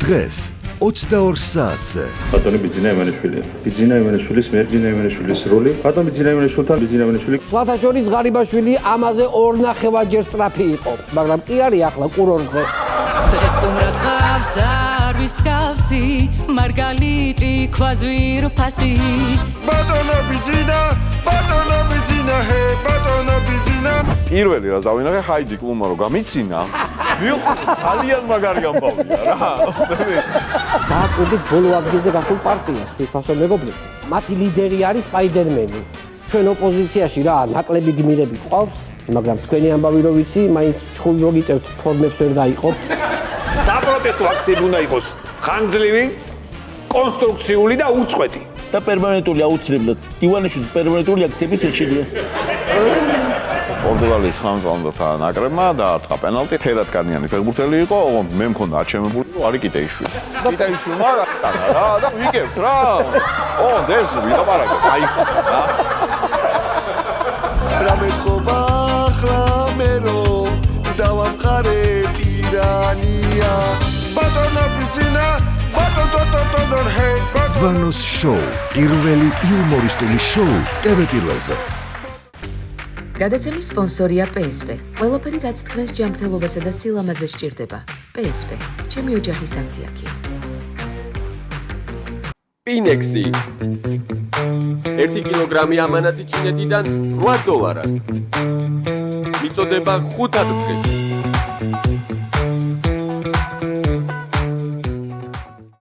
დღეს 22 საათზე. ბატონი ბიძინა ემანიშვილი. ბიძინა ემანიშვილის მიერ ბიძინა ემანიშვილის როლი. ბატონ ბიძინა ემანიშვილთან ბიძინა ემანიშვილი. სხვათაშორის ღარიბაშვილი ამაზე 2.5-ჯერ სწრაფი იყო, მაგრამ კი არის ახლა კურორტზე. დღეს თუმრად ყავს არის გავსი მარგალიტი ქვაზვირო ფასი ბატონო ბიძინა ჰე ბატონო ბიძინა პირველი რაც დავინახე ჰაიდი კლუმა რო გამიცინა ვიყო ძალიან მაგარი ამბავია რა დააკვირდით ბოლო ადგილზე გახულ პარტიას FIFA-ს მეგობრებო მათი ლიდერი არის სპაიდერმენი ჩვენ ოპოზიციაში რა ნაკლები გმირები ყავს მაგრამ თქვენი ამბავი რო ვიცი მაინც ჩხუბი რო გიწევთ ფორმებს ვერ დაიყოფ საპროტესტო აქციები უნდა იყოს ხანგრძლივი კონსტრუქციული და უწყვეტი და პერმანენტული აუცილებლად ივანიშვილის პერმანენტული აქციების შეშლია პორტუგალიის ხანძალთა ნაკრებმა დაარტყა პენალტი ფერატკანიანი ფეხბურთელი იყო ოღონდ მე მქონდა არჩევებული რომ არის კიტეიშვილი კიტეიშვილმა რა და ვიგებთ რა ეს ვიყავარაგებ აი რა მეთქობა ახლა მე რომ დავამყარე ტირანია ბატონო ბიძინა ბატონო ჰე ვანოს შოუ, პირველი იუმორისტული შოუ TV-ზე. გადაცემის სპონსორია PSP. ყველაფერი რაც თქვენს ჯანმრთელობასა და სილამაზეს სჭირდება. PSP. ჩემი ოჯახის აფთიაქი. პინექსი 1 კილოგრამი ამანათი ჩინეთიდან $8. მიწოდება 5 დღეს.